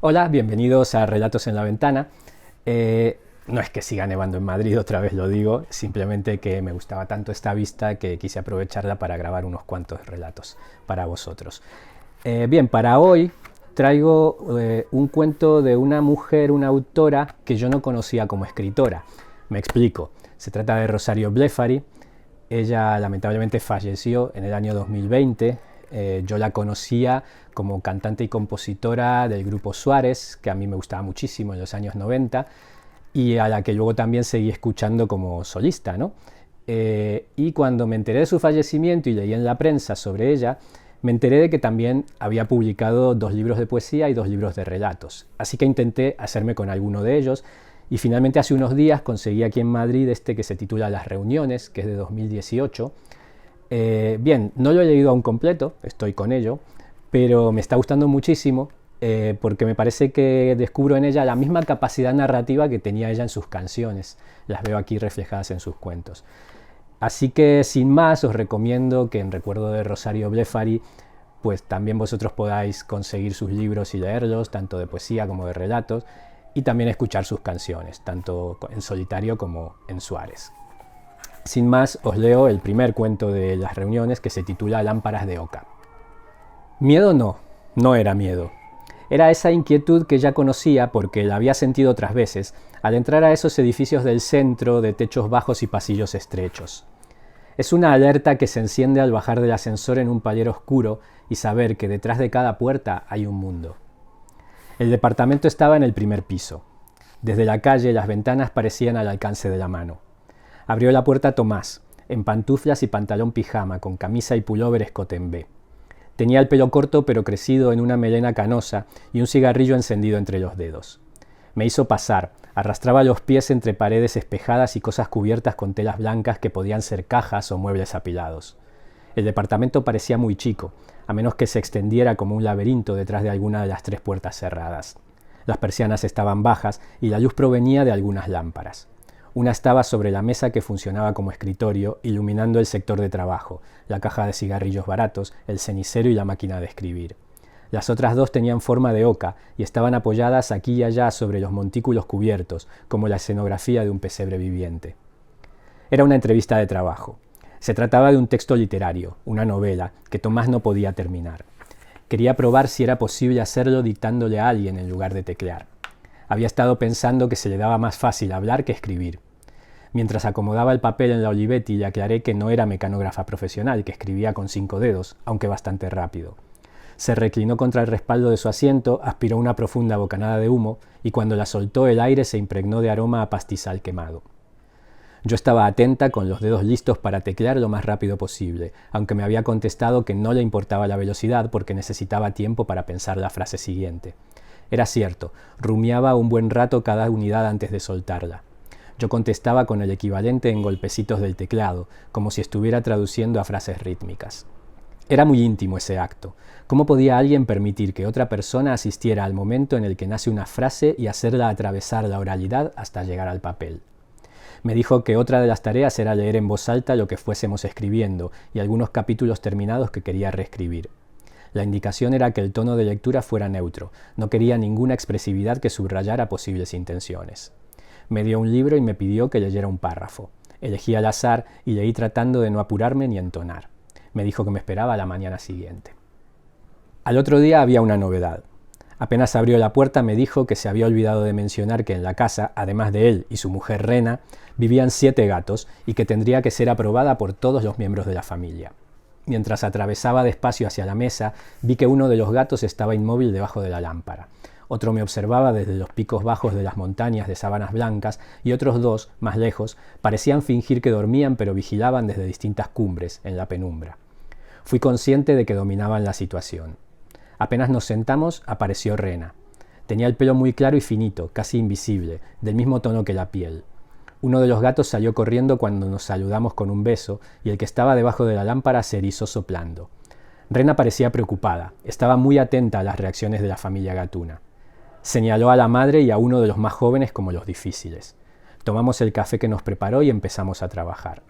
Hola, bienvenidos a Relatos en la Ventana. No es que siga nevando en Madrid, otra vez lo digo, simplemente que me gustaba tanto esta vista que quise aprovecharla para grabar unos cuantos relatos para vosotros. Bien, para hoy traigo un cuento de una mujer, una autora que yo no conocía como escritora. Me explico. Se trata de Rosario Blefari. Ella lamentablemente falleció en el año 2020. Yo la conocía como cantante y compositora del grupo Suárez, que a mí me gustaba muchísimo en los años 90, y a la que luego también seguí escuchando como solista, ¿no? Y cuando me enteré de su fallecimiento y leí en la prensa sobre ella, me enteré de que también había publicado 2 libros de poesía y 2 libros de relatos. Así que intenté hacerme con alguno de ellos y finalmente hace unos días conseguí aquí en Madrid este que se titula Las Reuniones, que es de 2018. Bien, no lo he leído aún completo, estoy con ello, pero me está gustando muchísimo porque me parece que descubro en ella la misma capacidad narrativa que tenía ella en sus canciones. Las veo aquí reflejadas en sus cuentos. Así que sin más os recomiendo que en recuerdo de Rosario Blefari pues también vosotros podáis conseguir sus libros y leerlos, tanto de poesía como de relatos, y también escuchar sus canciones, tanto en solitario como en Suárez. Sin más, os leo el primer cuento de Las Reuniones, que se titula Lámparas de Oca. Miedo no era miedo. Era esa inquietud que ya conocía porque la había sentido otras veces al entrar a esos edificios del centro de techos bajos y pasillos estrechos. Es una alerta que se enciende al bajar del ascensor en un paller oscuro y saber que detrás de cada puerta hay un mundo. El departamento estaba en el primer piso. Desde la calle las ventanas parecían al alcance de la mano. Abrió la puerta Tomás, en pantuflas y pantalón pijama, con camisa y pullover escote en B. Tenía el pelo corto pero crecido en una melena canosa y un cigarrillo encendido entre los dedos. Me hizo pasar, arrastraba los pies entre paredes espejadas y cosas cubiertas con telas blancas que podían ser cajas o muebles apilados. El departamento parecía muy chico, a menos que se extendiera como un laberinto detrás de alguna de las 3 puertas cerradas. Las persianas estaban bajas y la luz provenía de algunas lámparas. Una estaba sobre la mesa que funcionaba como escritorio, iluminando el sector de trabajo, la caja de cigarrillos baratos, el cenicero y la máquina de escribir. Las otras 2 tenían forma de oca y estaban apoyadas aquí y allá sobre los montículos cubiertos, como la escenografía de un pesebre viviente. Era una entrevista de trabajo. Se trataba de un texto literario, una novela, que Tomás no podía terminar. Quería probar si era posible hacerlo dictándole a alguien en lugar de teclear. Había estado pensando que se le daba más fácil hablar que escribir. Mientras acomodaba el papel en la Olivetti le aclaré que no era mecanógrafa profesional, que escribía con 5 dedos, aunque bastante rápido. Se reclinó contra el respaldo de su asiento, aspiró una profunda bocanada de humo y cuando la soltó el aire se impregnó de aroma a pastizal quemado. Yo estaba atenta con los dedos listos para teclear lo más rápido posible, aunque me había contestado que no le importaba la velocidad porque necesitaba tiempo para pensar la frase siguiente. Era cierto, rumiaba un buen rato cada unidad antes de soltarla. Yo contestaba con el equivalente en golpecitos del teclado, como si estuviera traduciendo a frases rítmicas. Era muy íntimo ese acto. ¿Cómo podía alguien permitir que otra persona asistiera al momento en el que nace una frase y hacerla atravesar la oralidad hasta llegar al papel? Me dijo que otra de las tareas era leer en voz alta lo que fuésemos escribiendo y algunos capítulos terminados que quería reescribir. La indicación era que el tono de lectura fuera neutro, no quería ninguna expresividad que subrayara posibles intenciones. Me dio un libro y me pidió que leyera un párrafo. Elegí al azar y leí tratando de no apurarme ni entonar. Me dijo que me esperaba la mañana siguiente. Al otro día había una novedad. Apenas abrió la puerta me dijo que se había olvidado de mencionar que en la casa, además de él y su mujer Rena, vivían 7 gatos y que tendría que ser aprobada por todos los miembros de la familia. Mientras atravesaba despacio hacia la mesa, vi que uno de los gatos estaba inmóvil debajo de la lámpara. Otro me observaba desde los picos bajos de las montañas de sábanas blancas y otros 2, más lejos, parecían fingir que dormían pero vigilaban desde distintas cumbres, en la penumbra. Fui consciente de que dominaban la situación. Apenas nos sentamos, apareció Rena. Tenía el pelo muy claro y finito, casi invisible, del mismo tono que la piel. Uno de los gatos salió corriendo cuando nos saludamos con un beso y el que estaba debajo de la lámpara se erizó soplando. Rena parecía preocupada, estaba muy atenta a las reacciones de la familia gatuna. Señaló a la madre y a uno de los más jóvenes como los difíciles. Tomamos el café que nos preparó y empezamos a trabajar.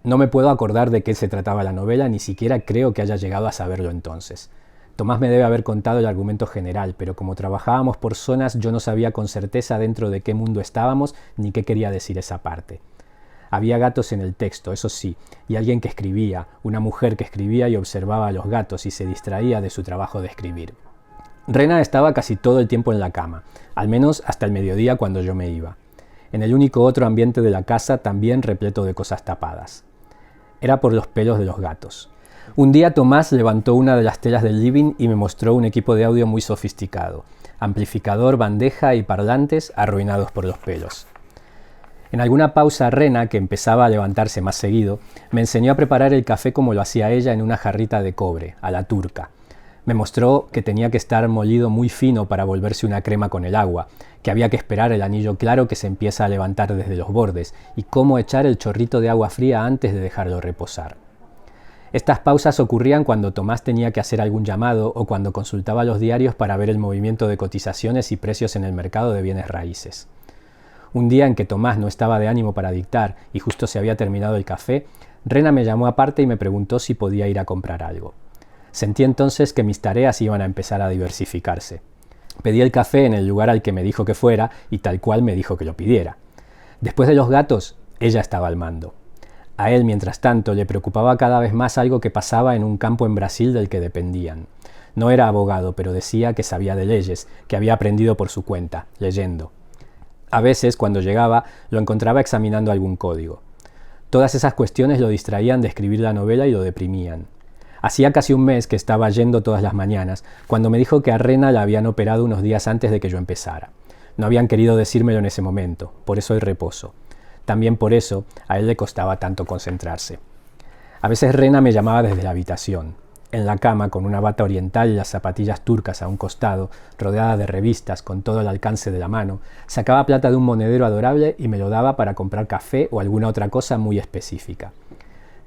No me puedo acordar de qué se trataba la novela, ni siquiera creo que haya llegado a saberlo entonces. Tomás me debe haber contado el argumento general, pero como trabajábamos por zonas, yo no sabía con certeza dentro de qué mundo estábamos ni qué quería decir esa parte. Había gatos en el texto, eso sí, y alguien que escribía, una mujer que escribía y observaba a los gatos y se distraía de su trabajo de escribir. Rena estaba casi todo el tiempo en la cama, al menos hasta el mediodía cuando yo me iba. En el único otro ambiente de la casa también repleto de cosas tapadas. Era por los pelos de los gatos. Un día Tomás levantó una de las telas del living y me mostró un equipo de audio muy sofisticado, amplificador, bandeja y parlantes arruinados por los pelos. En alguna pausa Rena, que empezaba a levantarse más seguido, me enseñó a preparar el café como lo hacía ella en una jarrita de cobre, a la turca. Me mostró que tenía que estar molido muy fino para volverse una crema con el agua, que había que esperar el anillo claro que se empieza a levantar desde los bordes y cómo echar el chorrito de agua fría antes de dejarlo reposar. Estas pausas ocurrían cuando Tomás tenía que hacer algún llamado o cuando consultaba los diarios para ver el movimiento de cotizaciones y precios en el mercado de bienes raíces. Un día en que Tomás no estaba de ánimo para dictar y justo se había terminado el café, Rena me llamó aparte y me preguntó si podía ir a comprar algo. Sentí entonces que mis tareas iban a empezar a diversificarse. Pedí el café en el lugar al que me dijo que fuera y tal cual me dijo que lo pidiera. Después de los gatos, ella estaba al mando. A él, mientras tanto, le preocupaba cada vez más algo que pasaba en un campo en Brasil del que dependían. No era abogado, pero decía que sabía de leyes, que había aprendido por su cuenta, leyendo. A veces, cuando llegaba, lo encontraba examinando algún código. Todas esas cuestiones lo distraían de escribir la novela y lo deprimían. Hacía casi un mes que estaba yendo todas las mañanas, cuando me dijo que a Rena la habían operado unos días antes de que yo empezara. No habían querido decírmelo en ese momento, por eso el reposo. También por eso a él le costaba tanto concentrarse. A veces Rena me llamaba desde la habitación. En la cama, con una bata oriental y las zapatillas turcas a un costado, rodeada de revistas con todo el alcance de la mano, sacaba plata de un monedero adorable y me lo daba para comprar café o alguna otra cosa muy específica.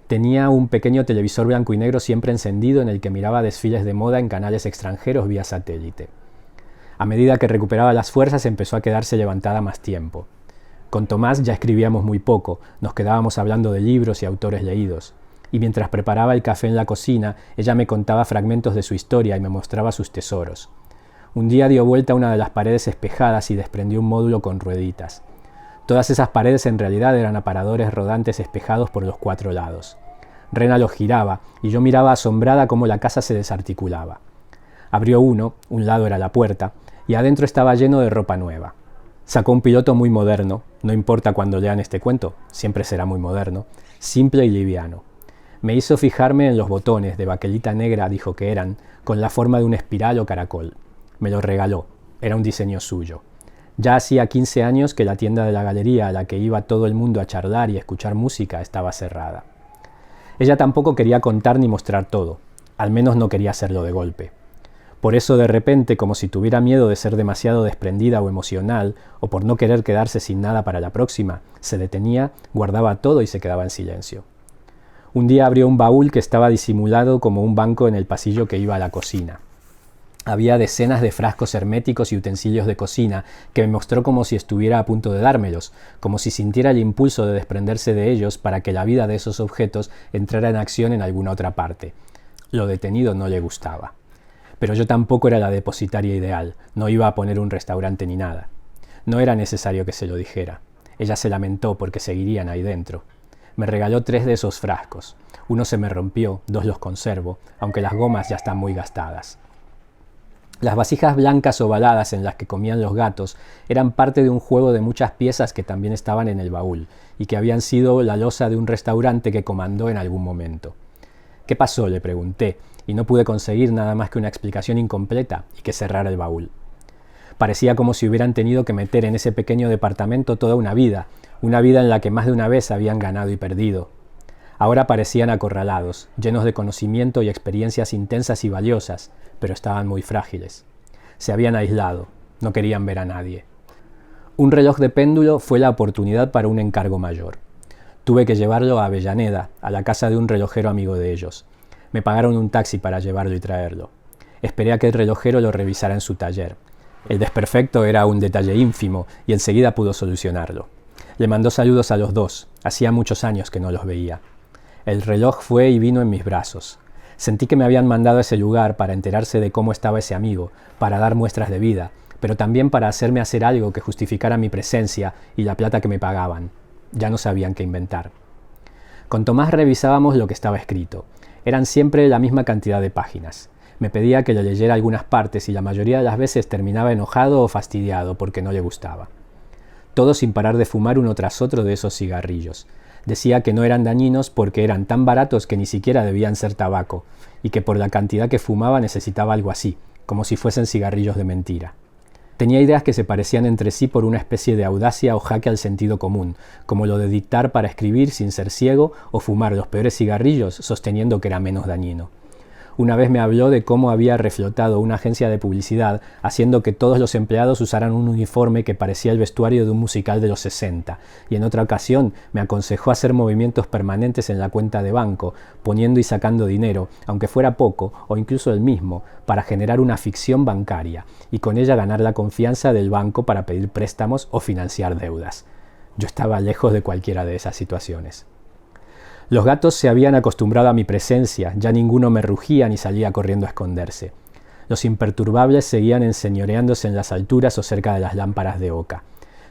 Tenía un pequeño televisor blanco y negro siempre encendido en el que miraba desfiles de moda en canales extranjeros vía satélite. A medida que recuperaba las fuerzas empezó a quedarse levantada más tiempo. Con Tomás ya escribíamos muy poco, nos quedábamos hablando de libros y autores leídos. Y mientras preparaba el café en la cocina, ella me contaba fragmentos de su historia y me mostraba sus tesoros. Un día dio vuelta a una de las paredes espejadas y desprendió un módulo con rueditas. Todas esas paredes en realidad eran aparadores rodantes espejados por los 4 lados. Rena los giraba y yo miraba asombrada cómo la casa se desarticulaba. Abrió uno, un lado era la puerta, y adentro estaba lleno de ropa nueva. Sacó un piloto muy moderno, no importa cuando lean este cuento, siempre será muy moderno, simple y liviano. Me hizo fijarme en los botones de baquelita negra, dijo que eran, con la forma de una espiral o caracol. Me lo regaló, era un diseño suyo. Ya hacía 15 años que la tienda de la galería a la que iba todo el mundo a charlar y escuchar música estaba cerrada. Ella tampoco quería contar ni mostrar todo, al menos no quería hacerlo de golpe. Por eso de repente, como si tuviera miedo de ser demasiado desprendida o emocional, o por no querer quedarse sin nada para la próxima, se detenía, guardaba todo y se quedaba en silencio. Un día abrió un baúl que estaba disimulado como un banco en el pasillo que iba a la cocina. Había decenas de frascos herméticos y utensilios de cocina que me mostró como si estuviera a punto de dármelos, como si sintiera el impulso de desprenderse de ellos para que la vida de esos objetos entrara en acción en alguna otra parte. Lo detenido no le gustaba. Pero yo tampoco era la depositaria ideal, no iba a poner un restaurante ni nada. No era necesario que se lo dijera. Ella se lamentó porque seguirían ahí dentro. Me regaló 3 de esos frascos. Uno se me rompió, 2 los conservo, aunque las gomas ya están muy gastadas. Las vasijas blancas ovaladas en las que comían los gatos eran parte de un juego de muchas piezas que también estaban en el baúl y que habían sido la loza de un restaurante que comandó en algún momento. ¿Qué pasó?, le pregunté, y no pude conseguir nada más que una explicación incompleta y que cerrara el baúl. Parecía como si hubieran tenido que meter en ese pequeño departamento toda una vida en la que más de una vez habían ganado y perdido. Ahora parecían acorralados, llenos de conocimiento y experiencias intensas y valiosas, pero estaban muy frágiles. Se habían aislado, no querían ver a nadie. Un reloj de péndulo fue la oportunidad para un encargo mayor. Tuve que llevarlo a Avellaneda, a la casa de un relojero amigo de ellos. Me pagaron un taxi para llevarlo y traerlo. Esperé a que el relojero lo revisara en su taller. El desperfecto era un detalle ínfimo y enseguida pudo solucionarlo. Le mandó saludos a los 2, hacía muchos años que no los veía. El reloj fue y vino en mis brazos. Sentí que me habían mandado a ese lugar para enterarse de cómo estaba ese amigo, para dar muestras de vida, pero también para hacerme hacer algo que justificara mi presencia y la plata que me pagaban. Ya no sabían qué inventar. Con Tomás revisábamos lo que estaba escrito. Eran siempre la misma cantidad de páginas. Me pedía que le leyera algunas partes y la mayoría de las veces terminaba enojado o fastidiado porque no le gustaba. Todo sin parar de fumar uno tras otro de esos cigarrillos. Decía que no eran dañinos porque eran tan baratos que ni siquiera debían ser tabaco, y que por la cantidad que fumaba necesitaba algo así, como si fuesen cigarrillos de mentira. Tenía ideas que se parecían entre sí por una especie de audacia o jaque al sentido común, como lo de dictar para escribir sin ser ciego o fumar los peores cigarrillos sosteniendo que era menos dañino. Una vez me habló de cómo había reflotado una agencia de publicidad haciendo que todos los empleados usaran un uniforme que parecía el vestuario de un musical de los 60, y en otra ocasión me aconsejó hacer movimientos permanentes en la cuenta de banco, poniendo y sacando dinero, aunque fuera poco o incluso el mismo, para generar una ficción bancaria, y con ella ganar la confianza del banco para pedir préstamos o financiar deudas. Yo estaba lejos de cualquiera de esas situaciones. Los gatos se habían acostumbrado a mi presencia, ya ninguno me rugía ni salía corriendo a esconderse. Los imperturbables seguían enseñoreándose en las alturas o cerca de las lámparas de oca.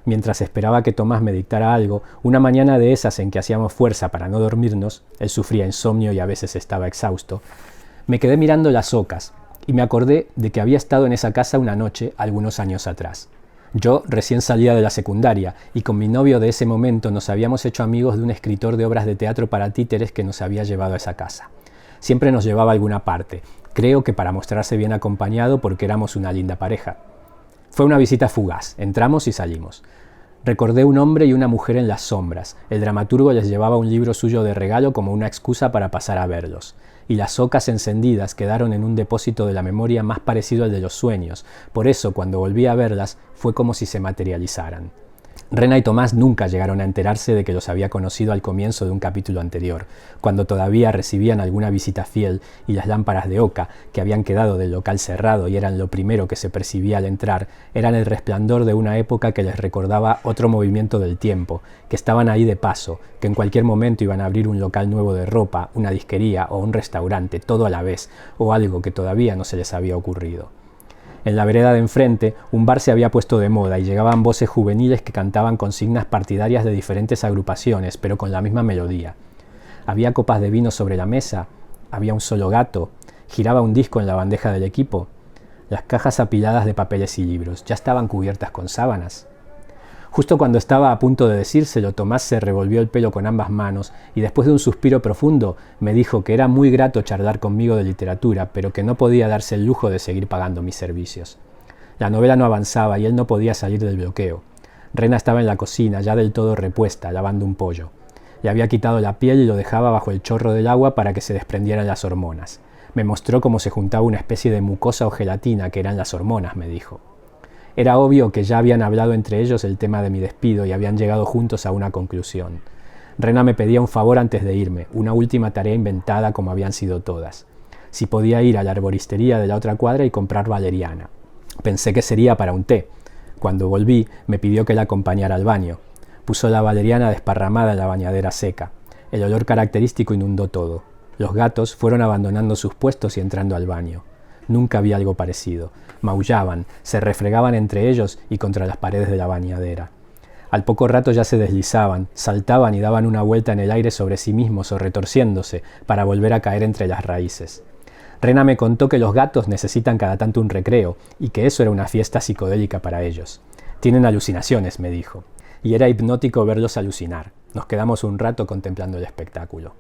Mientras esperaba que Tomás me dictara algo, una mañana de esas en que hacíamos fuerza para no dormirnos, él sufría insomnio y a veces estaba exhausto, me quedé mirando las ocas y me acordé de que había estado en esa casa una noche algunos años atrás. Yo recién salía de la secundaria y con mi novio de ese momento nos habíamos hecho amigos de un escritor de obras de teatro para títeres que nos había llevado a esa casa. Siempre nos llevaba a alguna parte, creo que para mostrarse bien acompañado porque éramos una linda pareja. Fue una visita fugaz, entramos y salimos. Recordé un hombre y una mujer en las sombras. El dramaturgo les llevaba un libro suyo de regalo como una excusa para pasar a verlos. Y las ocas encendidas quedaron en un depósito de la memoria más parecido al de los sueños. Por eso, cuando volví a verlas, fue como si se materializaran. Rena y Tomás nunca llegaron a enterarse de que los había conocido al comienzo de un capítulo anterior, cuando todavía recibían alguna visita fiel y las lámparas de oca, que habían quedado del local cerrado y eran lo primero que se percibía al entrar, eran el resplandor de una época que les recordaba otro movimiento del tiempo, que estaban ahí de paso, que en cualquier momento iban a abrir un local nuevo de ropa, una disquería o un restaurante, todo a la vez, o algo que todavía no se les había ocurrido. En la vereda de enfrente, un bar se había puesto de moda y llegaban voces juveniles que cantaban consignas partidarias de diferentes agrupaciones, pero con la misma melodía. Había copas de vino sobre la mesa, había un solo gato, giraba un disco en la bandeja del equipo. Las cajas apiladas de papeles y libros ya estaban cubiertas con sábanas. Justo cuando estaba a punto de decírselo, Tomás se revolvió el pelo con ambas manos y después de un suspiro profundo me dijo que era muy grato charlar conmigo de literatura, pero que no podía darse el lujo de seguir pagando mis servicios. La novela no avanzaba y él no podía salir del bloqueo. Rena estaba en la cocina, ya del todo repuesta, lavando un pollo. Le había quitado la piel y lo dejaba bajo el chorro del agua para que se desprendieran las hormonas. Me mostró cómo se juntaba una especie de mucosa o gelatina que eran las hormonas, me dijo. Era obvio que ya habían hablado entre ellos el tema de mi despido y habían llegado juntos a una conclusión. Rena me pedía un favor antes de irme, una última tarea inventada como habían sido todas. Si podía ir a la arboristería de la otra cuadra y comprar valeriana. Pensé que sería para un té. Cuando volví, me pidió que la acompañara al baño. Puso la valeriana desparramada en la bañadera seca. El olor característico inundó todo. Los gatos fueron abandonando sus puestos y entrando al baño. Nunca vi algo parecido. Maullaban, se refregaban entre ellos y contra las paredes de la bañadera. Al poco rato ya se deslizaban, saltaban y daban una vuelta en el aire sobre sí mismos o retorciéndose para volver a caer entre las raíces. Rena me contó que los gatos necesitan cada tanto un recreo y que eso era una fiesta psicodélica para ellos. Tienen alucinaciones, me dijo, y era hipnótico verlos alucinar. Nos quedamos un rato contemplando el espectáculo.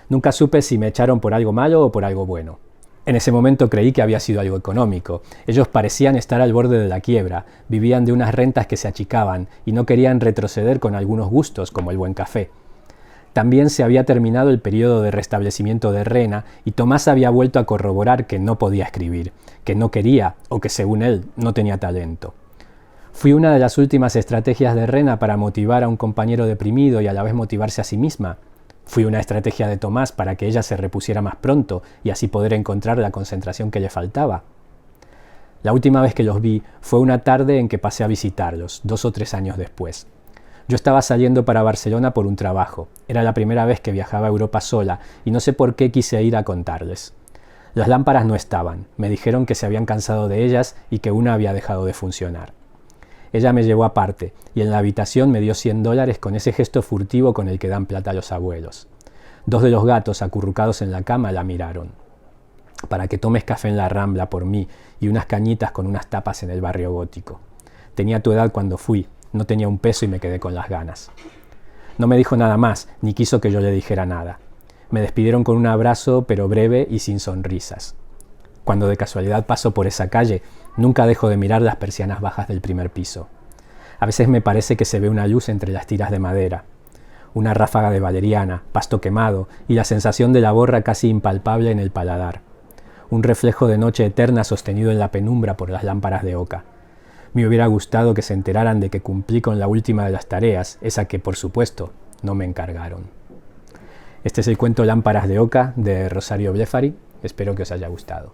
Nunca supe si me echaron por algo malo o por algo bueno. En ese momento creí que había sido algo económico. Ellos parecían estar al borde de la quiebra, vivían de unas rentas que se achicaban y no querían retroceder con algunos gustos como el buen café. También se había terminado el periodo de restablecimiento de Rena y Tomás había vuelto a corroborar que no podía escribir, que no quería o que según él no tenía talento. Fui una de las últimas estrategias de Rena para motivar a un compañero deprimido y a la vez motivarse a sí misma. Fui una estrategia de Tomás para que ella se repusiera más pronto y así poder encontrar la concentración que le faltaba. La última vez que los vi fue una tarde en que pasé a visitarlos, 2 o 3 años después. Yo estaba saliendo para Barcelona por un trabajo. Era la primera vez que viajaba a Europa sola y no sé por qué quise ir a contarles. Las lámparas no estaban. Me dijeron que se habían cansado de ellas y que una había dejado de funcionar. Ella me llevó aparte y en la habitación me dio $100 con ese gesto furtivo con el que dan plata a los abuelos. 2 de los gatos acurrucados en la cama la miraron. Para que tomes café en la Rambla por mí y unas cañitas con unas tapas en el barrio gótico. Tenía tu edad cuando fui. No tenía un peso y me quedé con las ganas. No me dijo nada más, ni quiso que yo le dijera nada. Me despidieron con un abrazo, pero breve y sin sonrisas. Cuando de casualidad paso por esa calle, nunca dejo de mirar las persianas bajas del primer piso. A veces me parece que se ve una luz entre las tiras de madera. Una ráfaga de valeriana, pasto quemado y la sensación de la borra casi impalpable en el paladar. Un reflejo de noche eterna sostenido en la penumbra por las lámparas de oca. Me hubiera gustado que se enteraran de que cumplí con la última de las tareas, esa que, por supuesto, no me encargaron. Este es el cuento Lámparas de Oca de Rosario Blefari. Espero que os haya gustado.